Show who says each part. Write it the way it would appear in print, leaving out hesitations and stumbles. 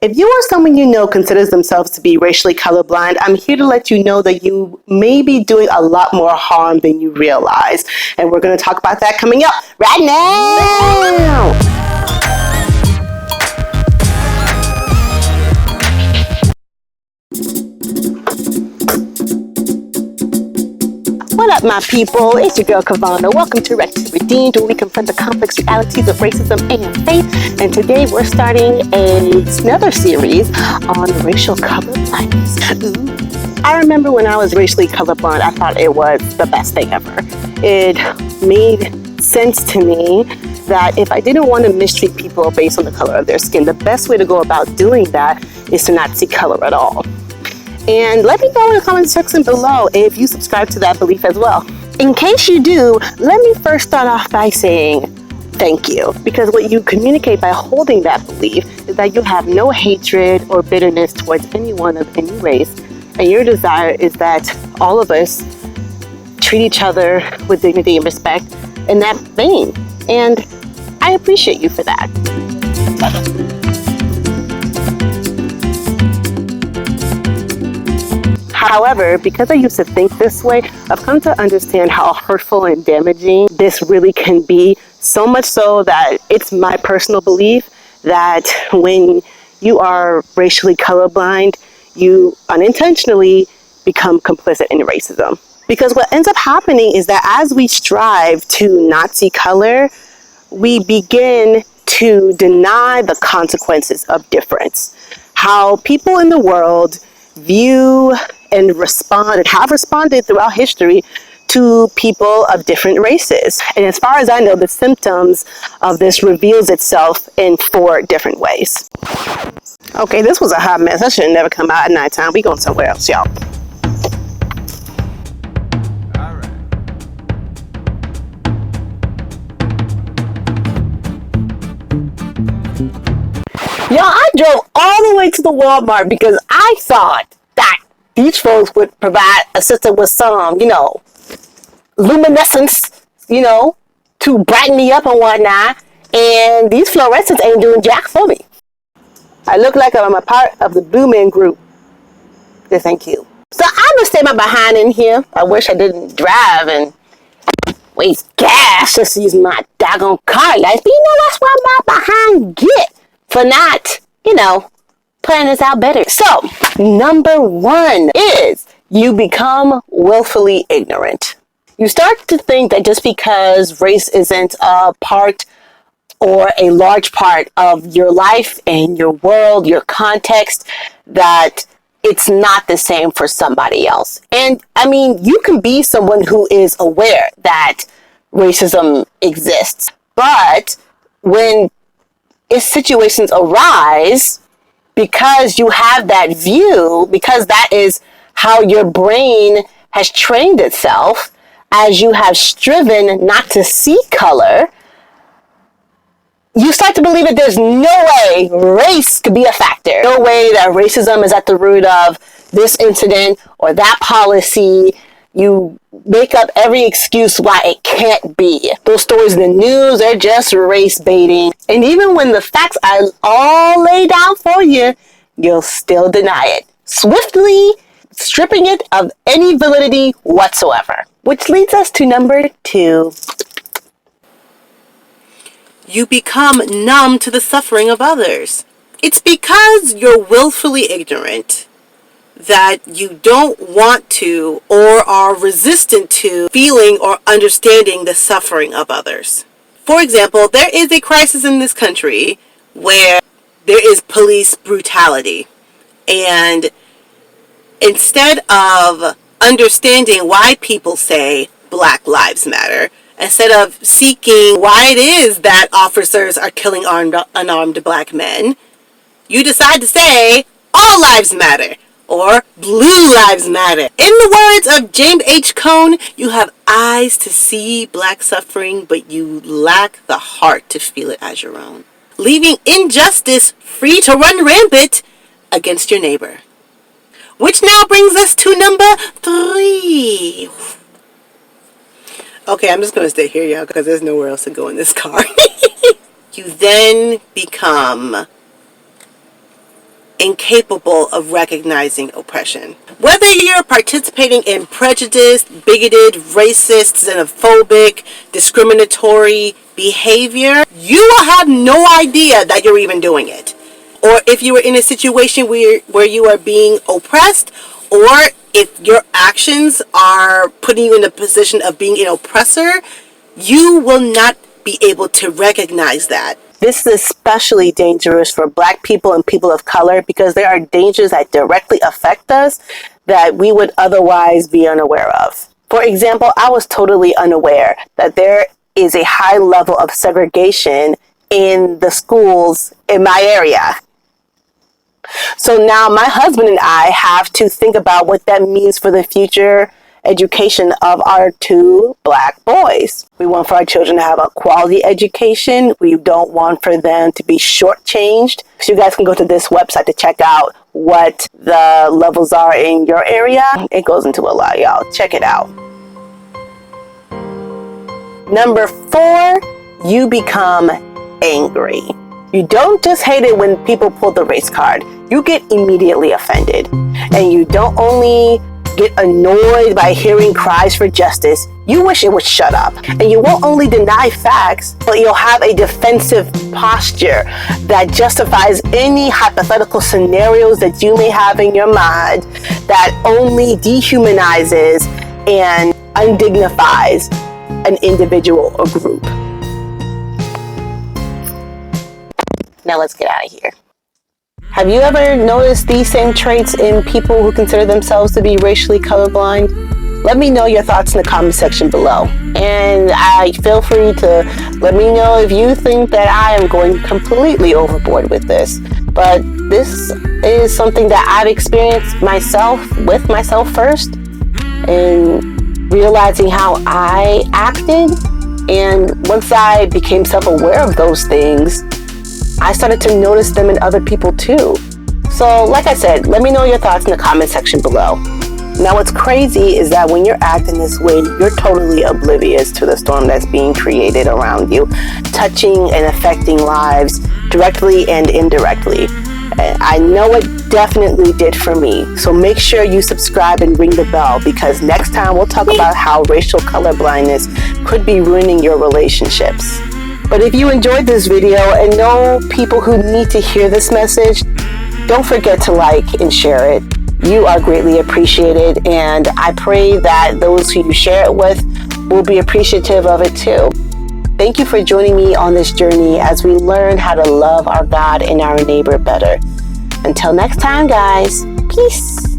Speaker 1: If you or someone you know considers themselves to be racially colorblind, I'm here to let you know that you may be doing a lot more harm than you realize. And we're going to talk about that coming up right now. What up, my people? It's your girl, Kavana. Welcome to Wrecked to Redeemed, where we confront the complex realities of racism and faith. And today we're starting another series on racial colorblindness. I remember when I was racially colorblind, I thought it was the best thing ever. It made sense to me that if I didn't want to mistreat people based on the color of their skin, the best way to go about doing that is to not see color at all. And let me know in the comment section below if you subscribe to that belief as well. In case you do, let me first start off by saying thank you. Because what you communicate by holding that belief is that you have no hatred or bitterness towards anyone of any race. And your desire is that all of us treat each other with dignity and respect in that vein. And I appreciate you for that. However, because I used to think this way, I've come to understand how hurtful and damaging this really can be, so much so that it's my personal belief that when you are racially colorblind, you unintentionally become complicit in racism. Because what ends up happening is that as we strive to not see color, we begin to deny the consequences of difference. How people in the world view and respond and have responded throughout history to people of different races. And as far as I know, the symptoms of this reveals itself in 4 different ways. Okay, this was a hot mess. I should have never come out at nighttime. We going somewhere else, y'all. Y'all, I drove all the way to the Walmart because I thought that these folks would provide a system with some, luminescence, to brighten me up and whatnot. And these fluorescents ain't doing jack for me. I look like I'm a part of the Blue Man group. This ain't cute. So I'm gonna stay my behind in here. I wish I didn't drive and waste gas just using my daggone car lights. But that's what my behind get for not, planning this out better. So, number 1 is you become willfully ignorant. You start to think that just because race isn't a part or a large part of your life and your world, your context, that it's not the same for somebody else. And you can be someone who is aware that racism exists, but when situations arise, because you have that view, because that is how your brain has trained itself, as you have striven not to see color, you start to believe that there's no way race could be a factor. No way that racism is at the root of this incident or that policy. You make up every excuse why it can't be. Those stories in the news, they're just race baiting. And even when the facts are all laid out for you, you'll still deny it, swiftly stripping it of any validity whatsoever. Which leads us to number 2. You become numb to the suffering of others. It's because you're willfully ignorant that you don't want to or are resistant to feeling or understanding the suffering of others. For example, there is a crisis in this country where there is police brutality. And instead of understanding why people say Black Lives Matter, instead of seeking why it is that officers are killing unarmed black men, you decide to say all lives matter. Or blue lives matter. In the words of James H. Cone, you have eyes to see black suffering, but you lack the heart to feel it as your own. Leaving injustice free to run rampant against your neighbor. Which now brings us to number 3. Okay, I'm just going to stay here, y'all, because there's nowhere else to go in this car. You then become incapable of recognizing oppression. Whether you're participating in prejudice, bigoted, racist, xenophobic, discriminatory behavior, you will have no idea that you're even doing it. Or if you are in a situation where you are being oppressed, or if your actions are putting you in a position of being an oppressor, you will not be able to recognize that. This is especially dangerous for Black people and people of color because there are dangers that directly affect us that we would otherwise be unaware of. For example, I was totally unaware that there is a high level of segregation in the schools in my area. So now my husband and I have to think about what that means for the future education of our 2 Black boys. We want for our children to have a quality education. We don't want for them to be shortchanged. So you guys can go to this website to check out what the levels are in your area. It goes into a lot, y'all. Check it out. Number 4, you become angry. You don't just hate it when people pull the race card. You get immediately offended. And you don't only get annoyed by hearing cries for justice, you wish it would shut up. And you won't only deny facts, but you'll have a defensive posture that justifies any hypothetical scenarios that you may have in your mind that only dehumanizes and undignifies an individual or group. Now let's get out of here. Have you ever noticed these same traits in people who consider themselves to be racially colorblind? Let me know your thoughts in the comment section below. And I feel free to let me know if you think that I am going completely overboard with this. But this is something that I've experienced myself, with myself first, and realizing how I acted. And once I became self-aware of those things, I started to notice them in other people too. So like I said, let me know your thoughts in the comment section below. Now what's crazy is that when you're acting this way, you're totally oblivious to the storm that's being created around you, touching and affecting lives directly and indirectly. I know it definitely did for me. So make sure you subscribe and ring the bell, because next time we'll talk about how racial colorblindness could be ruining your relationships. But if you enjoyed this video and know people who need to hear this message, don't forget to like and share it. You are greatly appreciated, and I pray that those who you share it with will be appreciative of it too. Thank you for joining me on this journey as we learn how to love our God and our neighbor better. Until next time, guys, peace.